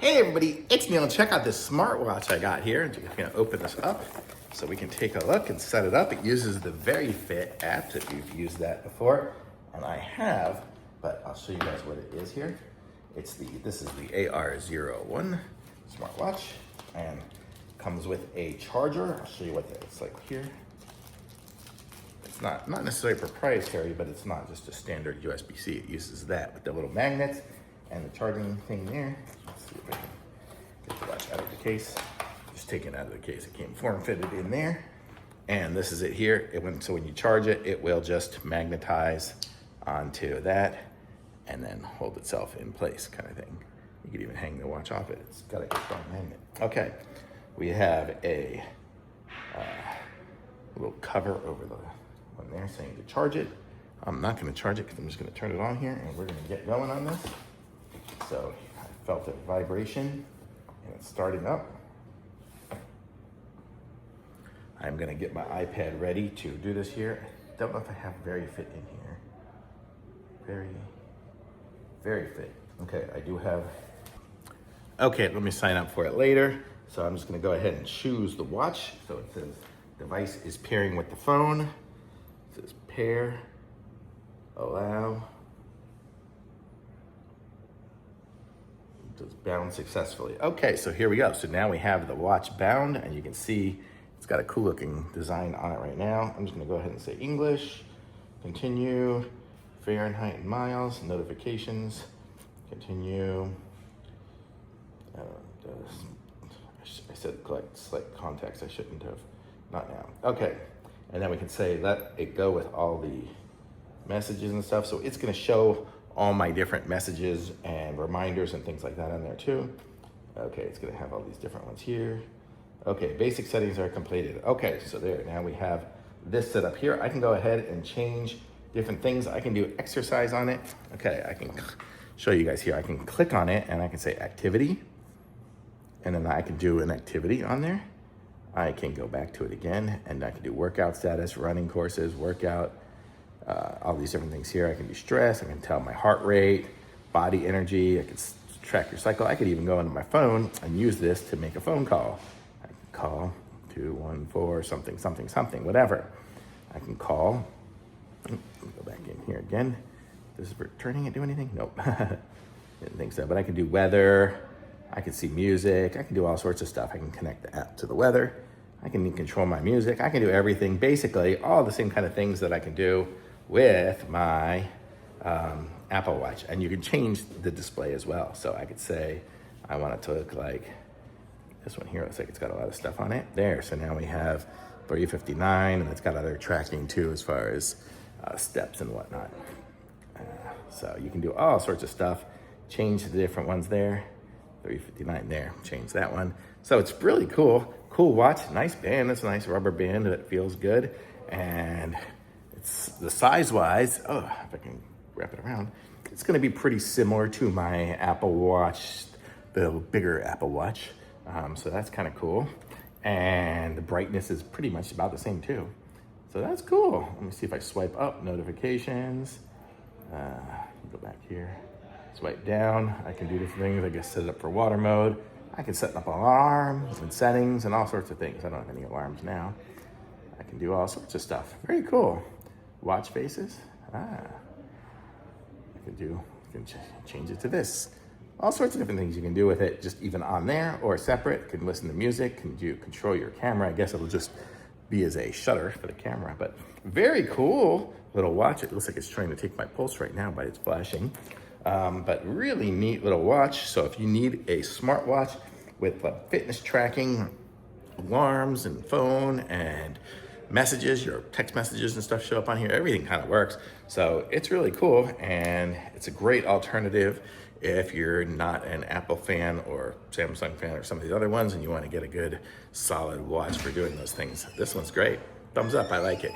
Hey everybody, it's Neil. Check out this smartwatch I got here. I'm just gonna open this up so we can take a look and set it up. It uses the VeryFit app if you've used that before, and I have, but I'll show you guys what it is here. This is the AR01 smartwatch, and comes with a charger. I'll show you what it's like here. It's not necessarily proprietary, but it's not just a standard USB-C. It uses that with the little magnets and the charging thing there. Let's see if I can get the watch out of the case. Just take it out of the case. It came form-fitted in there. And this is it here. So when you charge it, it will just magnetize onto that and then hold itself in place kind of thing. You could even hang the watch off it. It's got a strong magnet. Okay, we have a little cover over the one there saying to charge it. I'm not gonna charge it because I'm just gonna turn it on here and we're gonna get going on this. So I felt a vibration and it's starting up. I'm gonna get my iPad ready to do this here. I don't know if I have VeryFit in here. VeryFit. Okay, I do have. Okay, let me sign up for it later. So I'm just gonna go ahead and choose the watch. So it says device is pairing with the phone. It says pair, allow. It's bound successfully. Okay, so here we go. So now we have the watch bound, and you can see it's got a cool looking design on it right now. I'm just gonna go ahead and say English, continue, Fahrenheit and miles, notifications, continue. I said select contacts, I shouldn't have, not now. Okay, and then we can say let it go with all the messages and stuff. So it's gonna show all my different messages and reminders and things like that on there too. Okay, it's gonna have all these different ones here. Okay, basic settings are completed. Okay, so there, now we have this set up here. I can go ahead and change different things. I can do exercise on it. Okay, I can show you guys here. I can click on it and I can say activity, and then I can do an activity on there. I can go back to it again and I can do workout status, running courses, workout, all these different things here. I can do stress, I can tell my heart rate, body energy, I can track your cycle. I could even go into my phone and use this to make a phone call. I can call 214 something, something, something, whatever. I can call, go back in here again. Does turning it do anything? Nope, didn't think so, but I can do weather, I can see music, I can do all sorts of stuff. I can connect the app to the weather, I can control my music, I can do everything, basically all the same kind of things that I can do with my Apple Watch. And you can change the display as well. So I could say, I want it to look like this one here. Looks like it's got a lot of stuff on it there. So now we have 359, and it's got other tracking too, as far as steps and whatnot. So you can do all sorts of stuff, change the different ones there. 359 there, change that one. So it's really cool. Cool watch, nice band. It's a nice rubber band that feels good. And it's the size-wise, oh, if I can wrap it around, it's gonna be pretty similar to my Apple Watch, the bigger Apple Watch. So that's kind of cool. And the brightness is pretty much about the same too. So that's cool. Let me see if I swipe up, notifications. Go back here, swipe down. I can do different things. I can set it up for water mode. I can set up alarms and settings and all sorts of things. I don't have any alarms now. I can do all sorts of stuff. Very cool. Watch faces. I can change it to this. All sorts of different things you can do with it, just even on there or separate. You can listen to music, can control your camera. I guess it'll just be as a shutter for the camera, but very cool little watch. It looks like it's trying to take my pulse right now by its flashing. But really neat little watch. So if you need a smartwatch with fitness tracking, alarms and phone and messages, your text messages and stuff show up on here, everything kind of works. So it's really cool, and it's a great alternative if you're not an Apple fan or Samsung fan or some of the other ones and you want to get a good solid watch for doing those things. This one's great. Thumbs up, I like it.